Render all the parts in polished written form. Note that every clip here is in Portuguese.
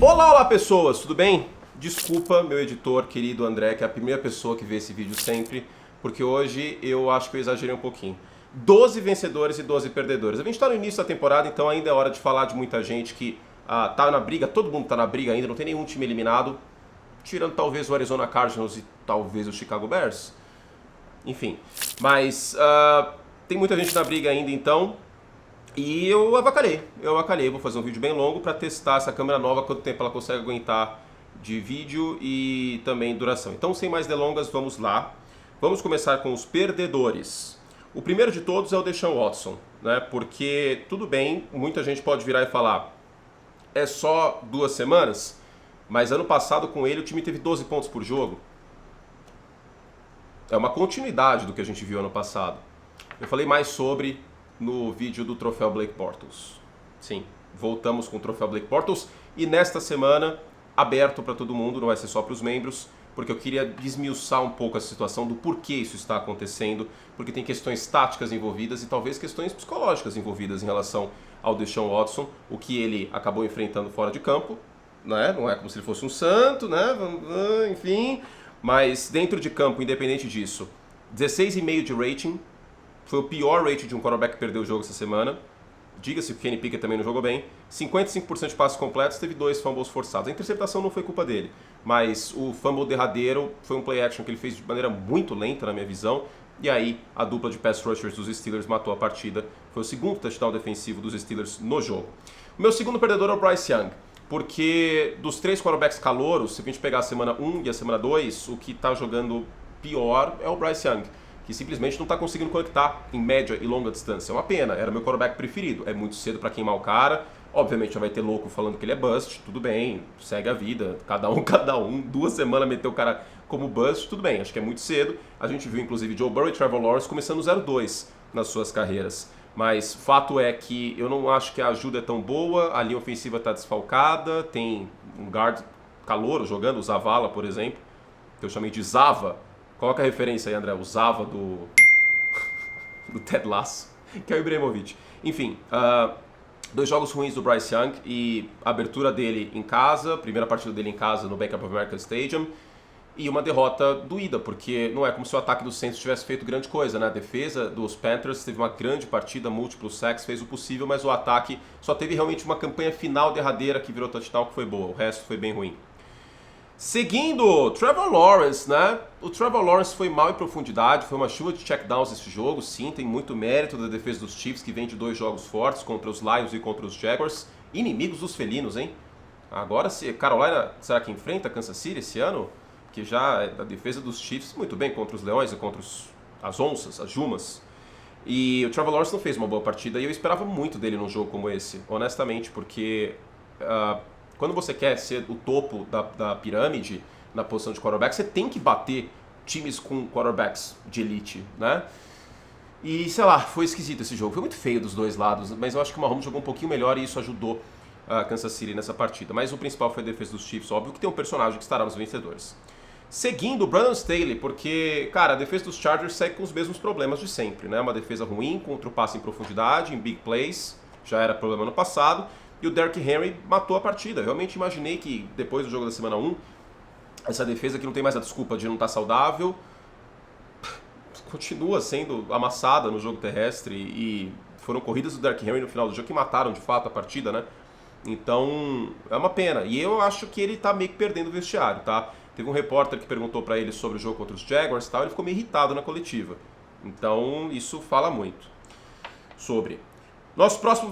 Olá pessoas, tudo bem? Desculpa, meu editor querido André, que é a primeira pessoa que vê esse vídeo sempre, porque hoje eu acho que eu exagerei um pouquinho. 12 vencedores e 12 perdedores. A gente está no início da temporada, então ainda é hora de falar de muita gente que tá na briga, todo mundo tá na briga ainda, não tem nenhum time eliminado, tirando talvez o Arizona Cardinals e talvez o Chicago Bears. Enfim, mas tem muita gente na briga ainda então. E eu avacalhei, vou fazer um vídeo bem longo para testar essa câmera nova, quanto tempo ela consegue aguentar de vídeo e também duração. Então, sem mais delongas, vamos lá. Vamos começar com os perdedores. O primeiro de todos é o Deshaun Watson, né? Porque, tudo bem, muita gente pode virar e falar, é só 2 semanas, mas ano passado com ele o time teve 12 pontos por jogo. É uma continuidade do que a gente viu ano passado. Eu falei mais sobre no vídeo do Troféu Blake Bortles. Sim, voltamos com o Troféu Blake Bortles e nesta semana, aberto para todo mundo, não vai ser só para os membros, porque eu queria desmiuçar um pouco a situação do porquê isso está acontecendo, porque tem questões táticas envolvidas e talvez questões psicológicas envolvidas em relação ao Deshaun Watson, o que ele acabou enfrentando fora de campo, né? Não é como se ele fosse um santo, né? Enfim, mas dentro de campo, independente disso, 16,5 de rating. Foi o pior rating de um quarterback que perdeu o jogo essa semana. Diga-se que o Kenny Pickett também não jogou bem. 55% de passos completos, teve 2 fumbles forçados. A interceptação não foi culpa dele, mas o fumble derradeiro foi um play action que ele fez de maneira muito lenta, na minha visão. E aí a dupla de pass rushers dos Steelers matou a partida. Foi o segundo touchdown defensivo dos Steelers no jogo. O meu segundo perdedor é o Bryce Young, porque dos 3 quarterbacks calouros, se a gente pegar a semana 1 e a semana 2, o que está jogando pior é o Bryce Young, que simplesmente não está conseguindo conectar em média e longa distância. É uma pena, era meu quarterback preferido. É muito cedo para queimar o cara. Obviamente já vai ter louco falando que ele é bust, tudo bem, segue a vida, cada um. 2 semanas meteu o cara como bust, tudo bem, acho que é muito cedo. A gente viu inclusive Joe Burrow e Trevor Lawrence começando 0-2 nas suas carreiras. Mas fato é que eu não acho que a ajuda é tão boa, a linha ofensiva está desfalcada, tem um guard calouro jogando, o Zavala, por exemplo, que eu chamei de Zava. Coloca a referência aí, André, o Zava do Ted Lasso, que é o Ibrahimovic. Enfim, 2 jogos ruins do Bryce Young e a abertura dele em casa, primeira partida dele em casa no Bank of America Stadium, e uma derrota doída, porque não é como se o ataque do Saints tivesse feito grande coisa, né? A defesa dos Panthers teve uma grande partida, múltiplos sacks, fez o possível, mas o ataque só teve realmente uma campanha final derradeira que virou touchdown, que foi boa, o resto foi bem ruim. Seguindo, Trevor Lawrence, né? O Trevor Lawrence foi mal em profundidade, foi uma chuva de checkdowns esse jogo, sim, tem muito mérito da defesa dos Chiefs, que vem de 2 jogos fortes contra os Lions e contra os Jaguars, inimigos dos felinos, hein? Agora, se Carolina, será que enfrenta Kansas City esse ano? Porque já a defesa dos Chiefs, muito bem contra os Leões e contra as Onças, as Jumas. E o Trevor Lawrence não fez uma boa partida e eu esperava muito dele num jogo como esse, honestamente, porque quando você quer ser o topo da pirâmide na posição de quarterback, você tem que bater times com quarterbacks de elite, né? E, sei lá, foi esquisito esse jogo. Foi muito feio dos dois lados, mas eu acho que o Mahomes jogou um pouquinho melhor e isso ajudou a Kansas City nessa partida. Mas o principal foi a defesa dos Chiefs, óbvio que tem um personagem que estará nos vencedores. Seguindo o Brandon Staley, porque, cara, a defesa dos Chargers segue com os mesmos problemas de sempre, né? Uma defesa ruim, contra o passe em profundidade, em big plays, já era problema no passado. E o Derrick Henry matou a partida. Eu realmente imaginei que depois do jogo da semana 1, essa defesa que não tem mais a desculpa de não estar saudável, continua sendo amassada no jogo terrestre. E foram corridas do Derrick Henry no final do jogo que mataram de fato a partida, né? Então, é uma pena. E eu acho que ele tá meio que perdendo o vestiário, tá? Teve um repórter que perguntou pra ele sobre o jogo contra os Jaguars e tal, ele ficou meio irritado na coletiva. Então, isso fala muito sobre. Nosso próximo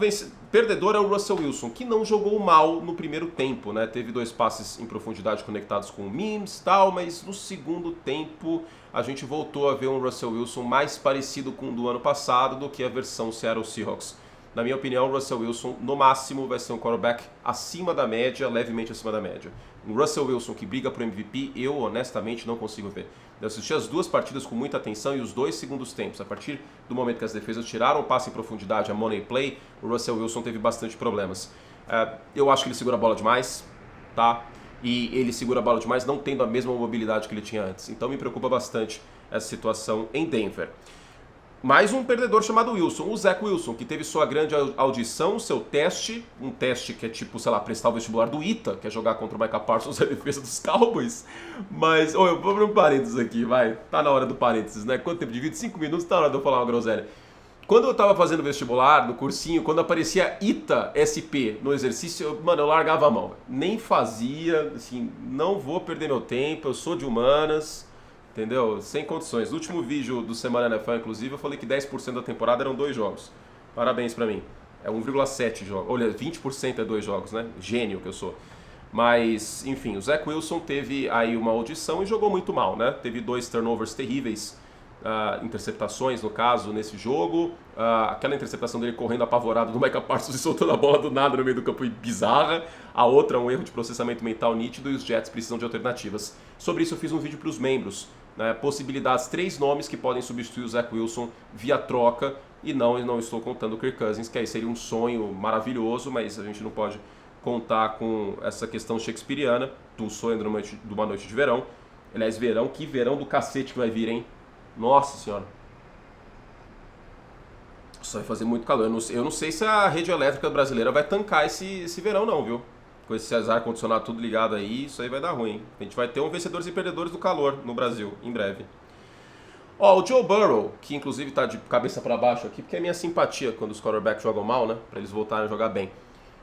perdedor é o Russell Wilson, que não jogou mal no primeiro tempo, né? Teve 2 passes em profundidade conectados com o Mims e tal, mas no segundo tempo a gente voltou a ver um Russell Wilson mais parecido com o do ano passado do que a versão Seattle Seahawks. Na minha opinião, o Russell Wilson, no máximo, vai ser um quarterback acima da média, levemente acima da média. Um Russell Wilson que briga pro MVP, eu honestamente não consigo ver. Eu assisti as 2 partidas com muita atenção e os 2 segundos tempos. A partir do momento que as defesas tiraram o passe em profundidade, a money play, o Russell Wilson teve bastante problemas. Eu acho que ele segura a bola demais, tá? E ele segura a bola demais não tendo a mesma mobilidade que ele tinha antes. Então me preocupa bastante essa situação em Denver. mais um perdedor chamado Wilson, o Zach Wilson, que teve sua grande audição, seu teste, um teste que é tipo, sei lá, prestar o vestibular do ITA, que é jogar contra o Micah Parsons na defesa dos Cowboys. Mas, eu vou abrir um parênteses aqui, vai, tá na hora do parênteses, né? Quanto tempo de vídeo? 5 minutos, tá na hora de eu falar uma groselha. Quando eu tava fazendo vestibular, no cursinho, quando aparecia ITA SP no exercício, mano, eu largava a mão. Nem fazia, assim, não vou perder meu tempo, eu sou de humanas, entendeu? Sem condições. No último vídeo do Semana NFL, inclusive, eu falei que 10% da temporada eram 2 jogos. Parabéns pra mim. É 1,7 jogos. Olha, 20% é 2 jogos, né? Gênio que eu sou. Mas, enfim, o Zach Wilson teve aí uma audição e jogou muito mal, né? Teve 2 turnovers terríveis. Interceptações, no caso, nesse jogo. Aquela interceptação dele correndo apavorado do Micah Parsons e soltando a bola do nada no meio do campo e bizarra. A outra, um erro de processamento mental nítido e os Jets precisam de alternativas. Sobre isso eu fiz um vídeo para os membros. Possibilidades, 3 nomes que podem substituir o Zach Wilson via troca. E não estou contando o Kirk Cousins, que aí seria um sonho maravilhoso, mas a gente não pode contar com essa questão shakespeariana do sonho de uma noite de verão. Aliás, verão, que verão do cacete que vai vir, hein? Nossa senhora. Isso vai fazer muito calor. Eu não sei se a rede elétrica brasileira vai tancar esse verão não, viu? Com esse ar-condicionado tudo ligado aí, isso aí vai dar ruim. A gente vai ter um vencedores e perdedores do calor no Brasil, em breve. O Joe Burrow, que inclusive tá de cabeça para baixo aqui, porque é minha simpatia quando os quarterbacks jogam mal, né? Pra eles voltarem a jogar bem.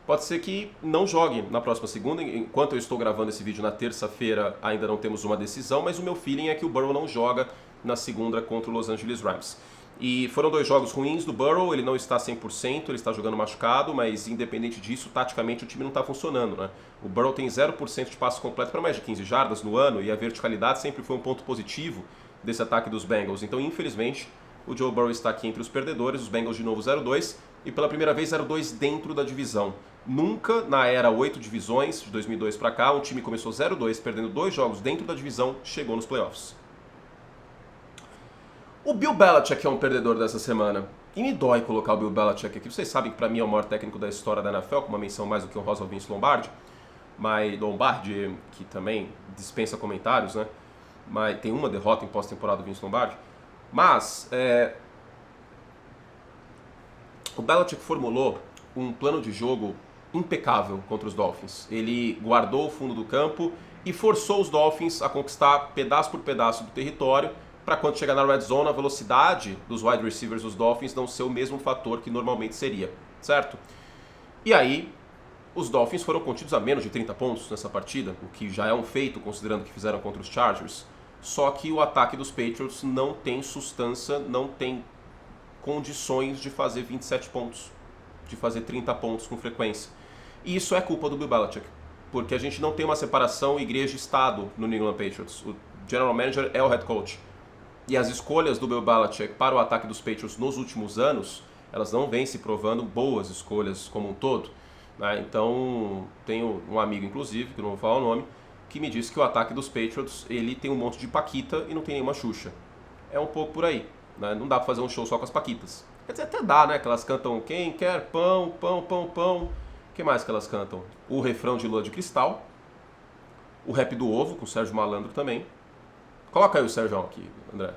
Pode ser que não jogue na próxima segunda. Enquanto eu estou gravando esse vídeo na terça-feira, ainda não temos uma decisão, mas o meu feeling é que o Burrow não joga na segunda contra o Los Angeles Rams. E foram 2 jogos ruins do Burrow, ele não está 100%, ele está jogando machucado, mas independente disso, taticamente o time não está funcionando, né? O Burrow tem 0% de passe completo para mais de 15 jardas no ano, e a verticalidade sempre foi um ponto positivo desse ataque dos Bengals. Então, infelizmente, o Joe Burrow está aqui entre os perdedores, os Bengals de novo 0-2, e pela primeira vez 0-2 dentro da divisão. Nunca, na era 8 divisões, de 2002 para cá, um time começou 0-2, perdendo 2 jogos dentro da divisão, chegou nos playoffs. O Bill Belichick é um perdedor dessa semana. E me dói colocar o Bill Belichick aqui. Vocês sabem que para mim é o maior técnico da história da NFL, com uma menção mais do que honrosa ao Vince Lombardi. Mas Lombardi, que também dispensa comentários, né? Mas tem uma derrota em pós-temporada do Vince Lombardi. Mas o Belichick formulou um plano de jogo impecável contra os Dolphins. Ele guardou o fundo do campo e forçou os Dolphins a conquistar pedaço por pedaço do território, para quando chegar na red zone, a velocidade dos wide receivers dos Dolphins não ser o mesmo fator que normalmente seria, certo? E aí, os Dolphins foram contidos a menos de 30 pontos nessa partida, o que já é um feito, considerando o que fizeram contra os Chargers. Só que o ataque dos Patriots não tem sustância, não tem condições de fazer 27 pontos, de fazer 30 pontos com frequência. E isso é culpa do Bill Belichick, porque a gente não tem uma separação igreja-estado no New England Patriots. O general manager é o head coach. E as escolhas do Bill Belichick para o ataque dos Patriots nos últimos anos, elas não vêm se provando boas escolhas como um todo. Né? Então, tenho um amigo, inclusive, que não vou falar o nome, que me disse que o ataque dos Patriots ele tem um monte de paquita e não tem nenhuma Xuxa. É um pouco por aí. Né? Não dá para fazer um show só com as paquitas. Quer dizer, até dá, né? Que elas cantam quem quer pão, pão, pão, pão. O que mais que elas cantam? O refrão de Lua de Cristal. O rap do ovo, com o Sérgio Malandro também. Coloca aí o Sérgio aqui, André,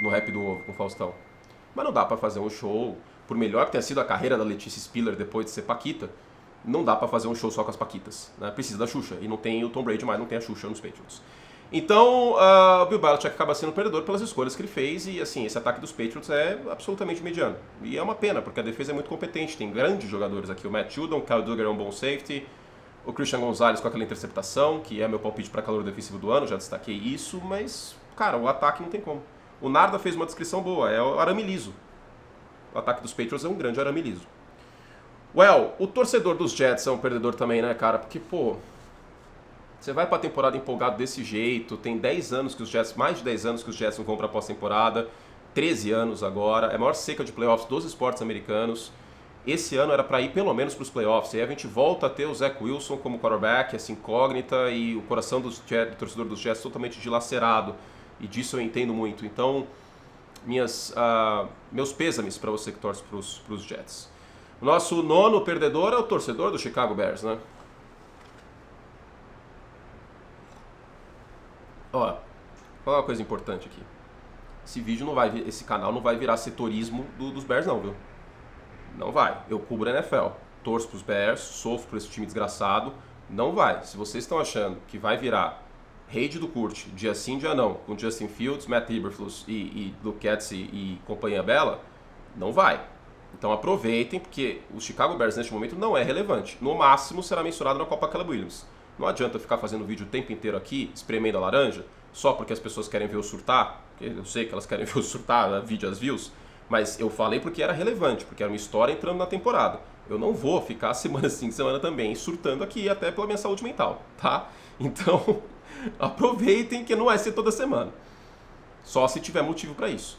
no rap do ovo com o Faustão. Mas não dá pra fazer um show, por melhor que tenha sido a carreira da Letícia Spiller depois de ser Paquita, não dá pra fazer um show só com as Paquitas. Né? Precisa da Xuxa, e não tem o Tom Brady mais, não tem a Xuxa nos Patriots. Então, o Bill Belichick acaba sendo perdedor pelas escolhas que ele fez, e assim, esse ataque dos Patriots é absolutamente mediano. E é uma pena, porque a defesa é muito competente, tem grandes jogadores aqui, o Matt Judon, o Kyle Duggar é um bom safety, o Christian Gonzalez com aquela interceptação, que é meu palpite para calor defensivo do ano, já destaquei isso, mas, cara, o ataque não tem como. O Narda fez uma descrição boa, é o arame liso. O ataque dos Patriots é um grande arame liso. O torcedor dos Jets é um perdedor também, né, cara? Porque, pô, você vai pra temporada empolgado desse jeito, tem 10 anos que os Jets, mais de 10 anos que os Jets não vão pra pós-temporada, 13 anos agora, é a maior seca de playoffs dos esportes americanos. Esse ano era para ir pelo menos para os playoffs. E aí a gente volta a ter o Zach Wilson como quarterback, essa incógnita, e o coração do torcedor dos Jets totalmente dilacerado. E disso eu entendo muito. Então, meus pêsames para você que torce para os Jets. O nosso nono perdedor é o torcedor do Chicago Bears, né? Ó, vou falar uma coisa importante aqui. esse canal não vai virar setorismo dos Bears não, viu? Não vai. Eu cubro a NFL, torço pros Bears, sofro por esse time desgraçado. Não vai. Se vocês estão achando que vai virar rede do Kurt, dia sim, dia não, com Justin Fields, Matt Eberflus e Luke Getz e companhia bela, não vai. Então aproveitem, porque o Chicago Bears neste momento não é relevante. No máximo será mencionado na Copa Caleb Williams. Não adianta ficar fazendo vídeo o tempo inteiro aqui, espremendo a laranja, só porque as pessoas querem ver eu surtar, porque eu sei que elas querem ver eu surtar, né, vídeo as views, mas eu falei porque era relevante, porque era uma história entrando na temporada. Eu não vou ficar semana sim, semana também, surtando aqui até pela minha saúde mental, tá? Então, aproveitem que não vai ser toda semana. Só se tiver motivo para isso.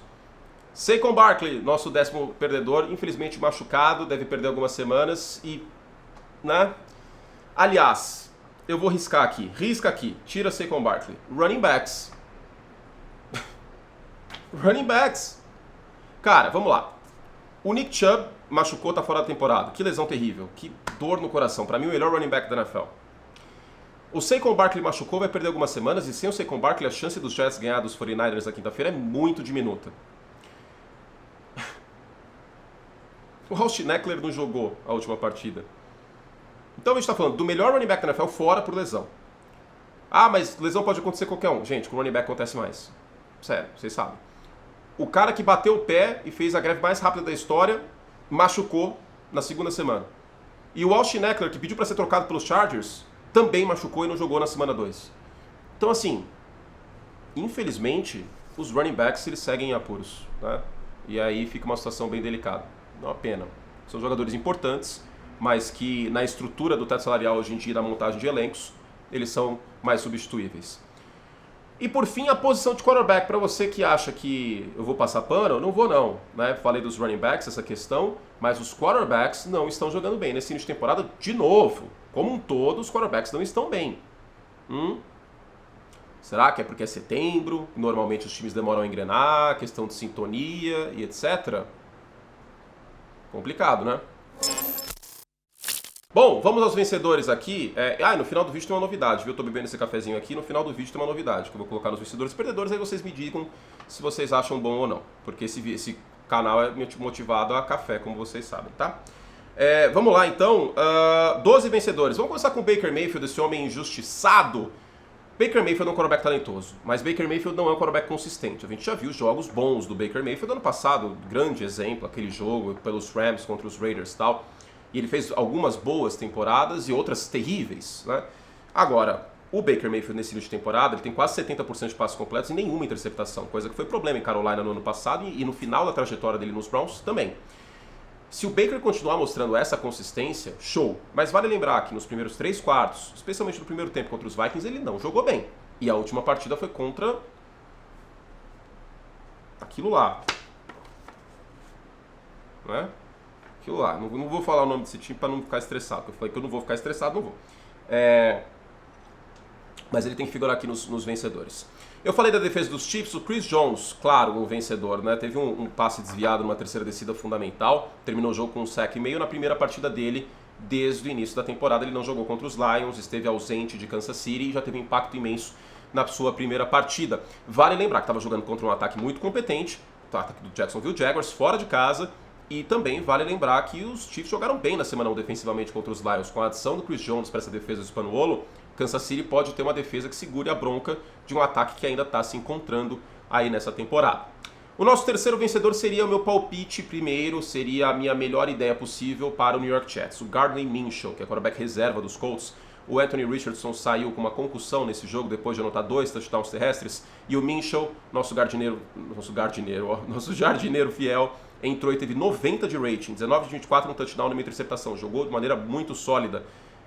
Saquon Barkley, nosso 10º perdedor, infelizmente machucado, deve perder algumas semanas e, né? Aliás, eu vou riscar aqui, tira Saquon Barkley. Running backs. Running backs. Cara, vamos lá. O Nick Chubb machucou, tá fora da temporada. Que lesão terrível, que dor no coração. Pra mim, o melhor running back da NFL. O Saquon Barkley machucou, vai perder algumas semanas, e sem o Saquon Barkley, a chance dos Jets ganhar dos 49ers na quinta-feira é muito diminuta. O Austin Eckler não jogou a última partida. Então a gente tá falando do melhor running back da NFL fora por lesão. Ah, mas lesão pode acontecer com qualquer um. Gente, com o running back acontece mais. Sério, vocês sabem. O cara que bateu o pé e fez a greve mais rápida da história machucou na segunda semana. E o Austin Eckler, que pediu para ser trocado pelos Chargers, também machucou e não jogou na semana 2. Então, assim, infelizmente, os running backs eles seguem em apuros, né? E aí fica uma situação bem delicada. É uma pena. São jogadores importantes, mas que na estrutura do teto salarial hoje em dia, na montagem de elencos, eles são mais substituíveis. E por fim, a posição de quarterback. Para você que acha que eu vou passar pano, eu não vou não. Né? Falei dos running backs, essa questão, mas os quarterbacks não estão jogando bem. Nesse início de temporada, de novo, como um todo, os quarterbacks não estão bem. Será que é porque é setembro? Normalmente os times demoram a engrenar, questão de sintonia e etc. Complicado, né? Bom, vamos aos vencedores aqui. No final do vídeo tem uma novidade, viu? Eu tô bebendo esse cafezinho aqui, no final do vídeo tem uma novidade que eu vou colocar nos vencedores e perdedores, aí vocês me digam se vocês acham bom ou não. Porque esse canal é motivado a café, como vocês sabem, tá? Vamos lá então, 12 vencedores. Vamos começar com o Baker Mayfield, esse homem injustiçado. Baker Mayfield é um quarterback talentoso, mas Baker Mayfield não é um quarterback consistente. A gente já viu jogos bons do Baker Mayfield ano passado, grande exemplo, aquele jogo pelos Rams contra os Raiders e tal. E ele fez algumas boas temporadas e outras terríveis, né? Agora, o Baker Mayfield nesse início de temporada, ele tem quase 70% de passos completos e nenhuma interceptação, coisa que foi problema em Carolina no ano passado e no final da trajetória dele nos Browns também. Se o Baker continuar mostrando essa consistência, show. Mas vale lembrar que nos primeiros 3 quartos, especialmente no primeiro tempo contra os Vikings, ele não jogou bem. E a última partida foi contra aquilo lá. Não é? Aquilo lá. Não vou falar o nome desse time para não ficar estressado. Eu falei que eu não vou ficar estressado, não vou. Mas ele tem que figurar aqui nos vencedores. Eu falei da defesa dos Chiefs, o Chris Jones, claro, um vencedor, né? Teve um passe desviado numa terceira descida fundamental, terminou o jogo com um sack e meio na primeira partida dele desde o início da temporada. Ele não jogou contra os Lions, esteve ausente de Kansas City e já teve um impacto imenso na sua primeira partida. Vale lembrar que estava jogando contra um ataque muito competente, o ataque do Jacksonville Jaguars, fora de casa, e também vale lembrar que os Chiefs jogaram bem na semana 1 defensivamente contra os Lions. Com a adição do Chris Jones para essa defesa do Spanuolo, Kansas City pode ter uma defesa que segure a bronca de um ataque que ainda está se encontrando aí nessa temporada. O nosso terceiro vencedor seria o meu palpite primeiro, seria a minha melhor ideia possível para o New York Jets. O Gardner Minshew, que é quarterback reserva dos Colts. O Anthony Richardson saiu com uma concussão nesse jogo depois de anotar 2 touchdowns terrestres. E o Minshew, nosso jardineiro fiel, entrou e teve 90 de rating, 19 de 24 no touchdown numa interceptação. Jogou de maneira muito sólida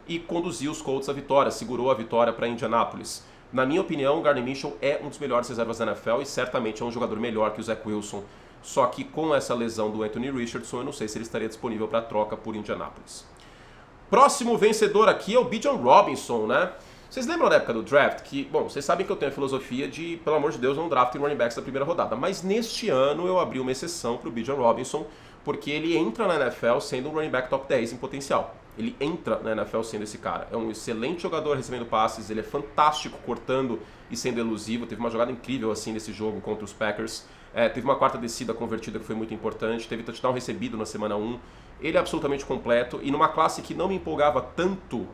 e conduziu os Colts à vitória, segurou a vitória para Indianapolis. Na minha opinião, o Gardner Minshew é um dos melhores reservas da NFL e certamente é um jogador melhor que o Zach Wilson. Só que com essa lesão do Anthony Richardson, eu não sei se ele estaria disponível para troca por Indianapolis. Próximo vencedor aqui é o Bijan Robinson, né? Vocês lembram da época do draft que, bom, vocês sabem que eu tenho a filosofia de, pelo amor de Deus, não draftem running backs da primeira rodada. Mas neste ano eu abri uma exceção para o Bijan Robinson, porque ele entra na NFL sendo um running back top 10 em potencial. Ele entra na NFL sendo esse cara. É um excelente jogador recebendo passes, ele é fantástico cortando e sendo elusivo. Teve uma jogada incrível assim nesse jogo contra os Packers. teve uma quarta descida convertida que foi muito importante, teve touchdown recebido na semana 1. Ele é absolutamente completo e numa classe que não me empolgava tanto,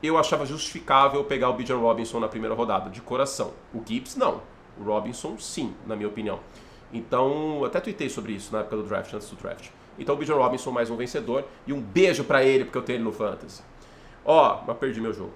eu achava justificável pegar o Bijan Robinson na primeira rodada, de coração. O Gibbs, não. O Robinson, sim, na minha opinião. Então, até tuitei sobre isso na época do draft, antes do draft. Então, o Bijan Robinson mais um vencedor e um beijo pra ele, porque eu tenho ele no Fantasy. Mas perdi meu jogo.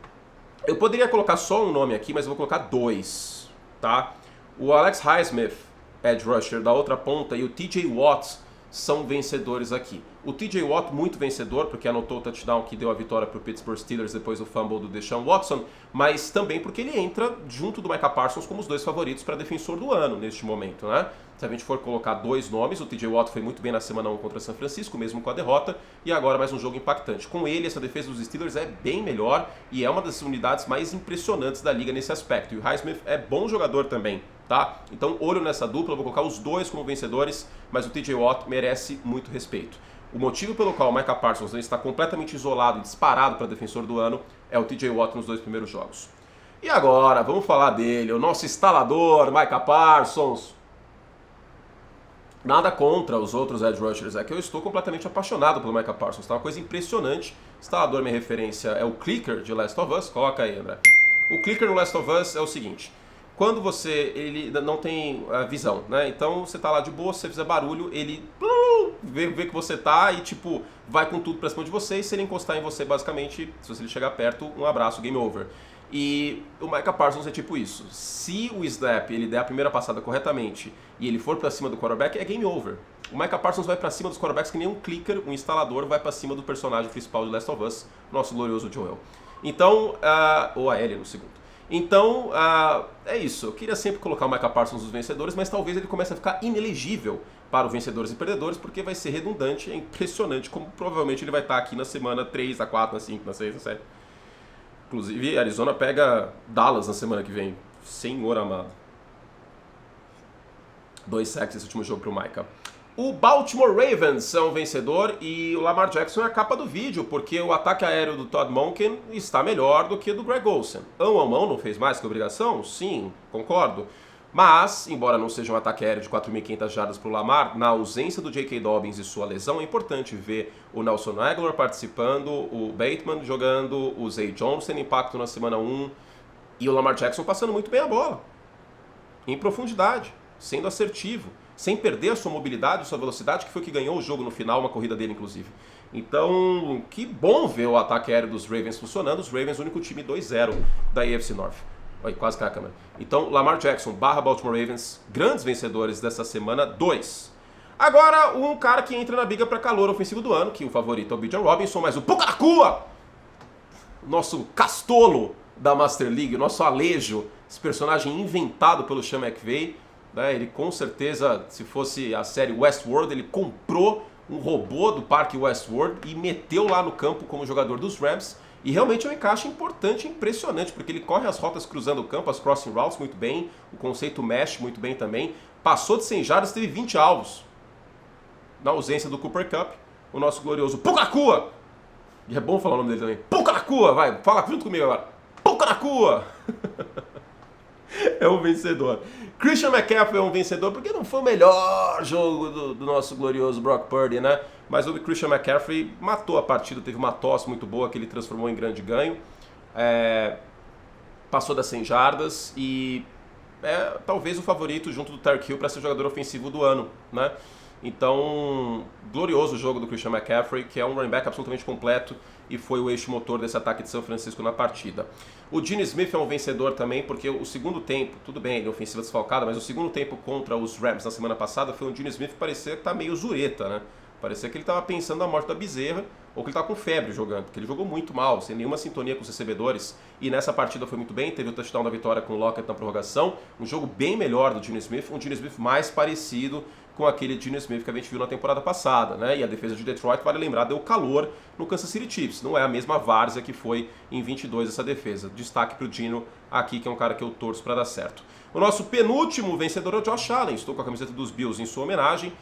Eu poderia colocar só um nome aqui, mas eu vou colocar 2, tá? O Alex Highsmith, edge rusher da outra ponta, e o TJ Watt são vencedores aqui. O TJ Watt muito vencedor, porque anotou o touchdown que deu a vitória para o Pittsburgh Steelers depois do fumble do Deshaun Watson, mas também porque ele entra junto do Micah Parsons como os 2 favoritos para defensor do ano neste momento, né? Se a gente for colocar 2 nomes, o TJ Watt foi muito bem na semana 1 contra São Francisco, mesmo com a derrota, e agora mais um jogo impactante. Com ele, essa defesa dos Steelers é bem melhor e é uma das unidades mais impressionantes da liga nesse aspecto. E o Highsmith é bom jogador também, tá? Então, olho nessa dupla, eu vou colocar os 2 como vencedores, mas o TJ Watt merece muito respeito. O motivo pelo qual o Micah Parsons está completamente isolado e disparado para defensor do ano é o TJ Watt nos 2 primeiros jogos. E agora, vamos falar dele, o nosso instalador, Micah Parsons. Nada contra os outros edge rushers, é que eu estou completamente apaixonado pelo Micah Parsons, tá uma coisa impressionante. Instalador, minha referência é o Clicker de Last of Us, coloca aí, André. O Clicker no Last of Us é o seguinte, quando ele não tem visão, né, então você tá lá de boa, se você fizer barulho, ele vê que você tá e tipo, vai com tudo pra cima de você, e se ele encostar em você, basicamente, se você chegar perto, um abraço, game over. E o Micah Parsons é tipo isso. Se o snap ele der a primeira passada corretamente e ele for pra cima do quarterback, é game over. O Micah Parsons vai pra cima dos quarterbacks que nem um clicker, um instalador, vai pra cima do personagem principal de Last of Us, nosso glorioso Joel. Então, ou a Ellie no segundo. Então, é isso. Eu queria sempre colocar o Micah Parsons nos vencedores, mas talvez ele comece a ficar inelegível para o vencedores e perdedores, porque vai ser redundante, é impressionante como provavelmente ele vai estar aqui na semana 3, na 4, na 5, na 6, na 7. Inclusive, Arizona pega Dallas na semana que vem. Senhor amado. 2 sacks esse último jogo pro Micah. O Baltimore Ravens é um vencedor e o Lamar Jackson é a capa do vídeo, porque o ataque aéreo do Todd Monken está melhor do que o do Greg Olsen. Mão não fez mais que obrigação? Sim, concordo. Mas, embora não seja um ataque aéreo de 4.500 jardas para o Lamar, na ausência do J.K. Dobbins e sua lesão, é importante ver o Nelson Aguilar participando, o Bateman jogando, o Zay Jones tendo impacto na semana 1 e o Lamar Jackson passando muito bem a bola, em profundidade, sendo assertivo, sem perder a sua mobilidade, a sua velocidade, que foi o que ganhou o jogo no final, uma corrida dele inclusive. Então, que bom ver o ataque aéreo dos Ravens funcionando, os Ravens o único time 2-0 da AFC North. Oi, quase cai a câmera. Então, Lamar Jackson / Baltimore Ravens, grandes vencedores dessa semana 2. Agora, um cara que entra na briga para calor ofensivo do ano, que o favorito é o Bijan Robinson, mas o Puka Nacua, nosso castolo da Master League, nosso Alejo, esse personagem inventado pelo Sean McVay, né, ele com certeza, se fosse a série Westworld, ele comprou um robô do parque Westworld e meteu lá no campo como jogador dos Rams. E realmente é um encaixe importante e impressionante, porque ele corre as rotas cruzando o campo, as crossing routes muito bem, o conceito mesh muito bem também. Passou de 100 jardas, teve 20 alvos. Na ausência do Cooper Kupp, o nosso glorioso Puka Nacua. E é bom falar o nome dele também. Puka Nacua, vai, fala junto comigo agora. Puka Nacua. É um vencedor. Christian McCaffrey é um vencedor porque não foi o melhor jogo do nosso glorioso Brock Purdy, né? Mas o Christian McCaffrey matou a partida, teve uma tosse muito boa que ele transformou em grande ganho. Passou das 100 jardas e é talvez o favorito junto do Tyreek Hill para ser jogador ofensivo do ano, né? Então, glorioso jogo do Christian McCaffrey, que é um running back absolutamente completo e foi o eixo motor desse ataque de São Francisco na partida. O Gene Smith é um vencedor também, porque o segundo tempo, tudo bem, ele é ofensiva desfalcada, mas o segundo tempo contra os Rams na semana passada foi um Gene Smith que parecia que tá meio zureta, né? Parecia que ele estava pensando na morte da bezerra, ou que ele estava com febre jogando, porque ele jogou muito mal, sem nenhuma sintonia com os recebedores, e nessa partida foi muito bem, teve o touchdown da vitória com o Lockett na prorrogação, um jogo bem melhor do Gene Smith, um Gene Smith mais parecido com aquele Gene Smith que a gente viu na temporada passada, né? E a defesa de Detroit, vale lembrar, deu calor no Kansas City Chiefs, não é a mesma várzea que foi em 22 essa defesa. Destaque para o Gino aqui, que é um cara que eu torço para dar certo. O nosso penúltimo vencedor é o Josh Allen, estou com a camiseta dos Bills em sua homenagem.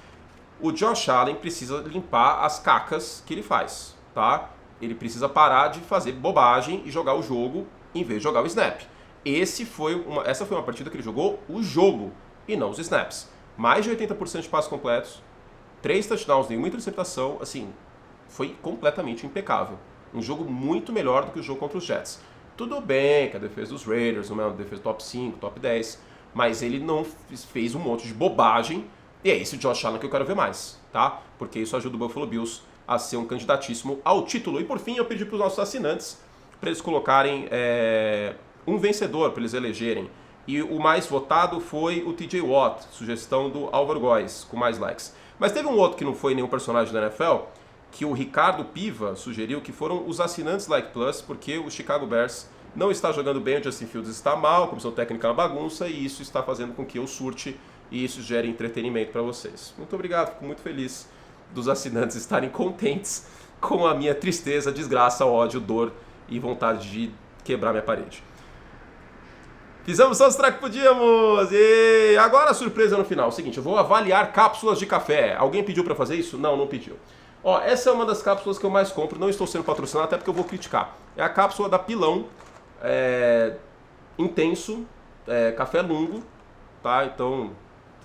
O Josh Allen precisa limpar as cacas que ele faz, tá? Ele precisa parar de fazer bobagem e jogar o jogo em vez de jogar o snap. Essa foi uma partida que ele jogou o jogo e não os snaps. mais de 80% de passos completos, 3 touchdowns, nenhuma interceptação, assim, foi completamente impecável. Um jogo muito melhor do que o jogo contra os Jets. Tudo bem que a defesa dos Raiders não é uma defesa top 5, top 10, mas ele não fez um monte de bobagem, e é esse Josh Allen que eu quero ver mais, tá? Porque isso ajuda o Buffalo Bills a ser um candidatíssimo ao título. E por fim, eu pedi para os nossos assinantes para eles colocarem um vencedor, para eles elegerem. E o mais votado foi o TJ Watt, sugestão do Álvaro Góes, com mais likes. Mas teve um outro que não foi nenhum personagem da NFL, que o Ricardo Piva sugeriu, que foram os assinantes Like Plus, porque o Chicago Bears não está jogando bem, o Justin Fields está mal, comissão técnica é uma bagunça, e isso está fazendo com que eu surte e isso gere entretenimento para vocês. Muito obrigado, fico muito feliz dos assinantes estarem contentes com a minha tristeza, desgraça, ódio, dor e vontade de quebrar minha parede. Fizemos só os que podíamos! E agora a surpresa no final. É o seguinte, eu vou avaliar cápsulas de café. Alguém pediu para fazer isso? Não, não pediu. Ó, essa é uma das cápsulas que eu mais compro, não estou sendo patrocinado, até porque eu vou criticar. É a cápsula da Pilão, intenso, café lungo, tá? Então,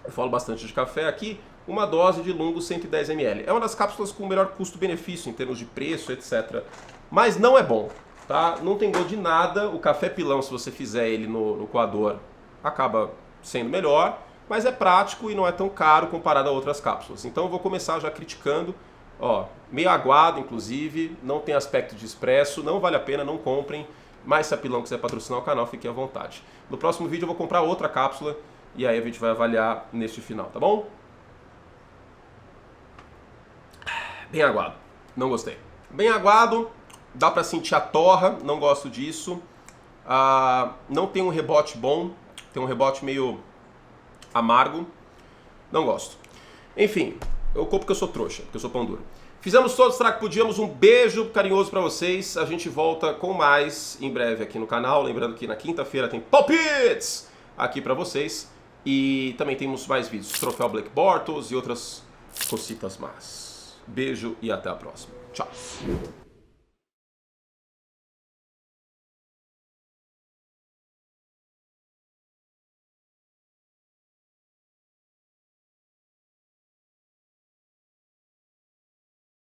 eu falo bastante de café aqui. Uma dose de lungo 110 ml. É uma das cápsulas com o melhor custo-benefício em termos de preço, etc. Mas não é bom, tá? Não tem gosto de nada. O café Pilão, se você fizer ele no coador, acaba sendo melhor, mas é prático e não é tão caro comparado a outras cápsulas. Então eu vou começar já criticando. Ó, meio aguado, inclusive, não tem aspecto de expresso, não vale a pena, não comprem. Mas se a Pilão quiser patrocinar o canal, fiquem à vontade. No próximo vídeo eu vou comprar outra cápsula e aí a gente vai avaliar neste final, tá bom? Bem aguado, não gostei. Bem aguado, dá pra sentir a torra, não gosto disso. Não tem um rebote bom, tem um rebote meio amargo, não gosto. Enfim, eu compro porque eu sou trouxa, porque eu sou pão duro. Fizemos todos os que podíamos, um beijo carinhoso pra vocês. A gente volta com mais em breve aqui no canal. Lembrando que na quinta-feira tem palpites aqui pra vocês. E também temos mais vídeos, Troféu Blake Bortles e outras cositas más. Beijo e até a próxima. Tchau.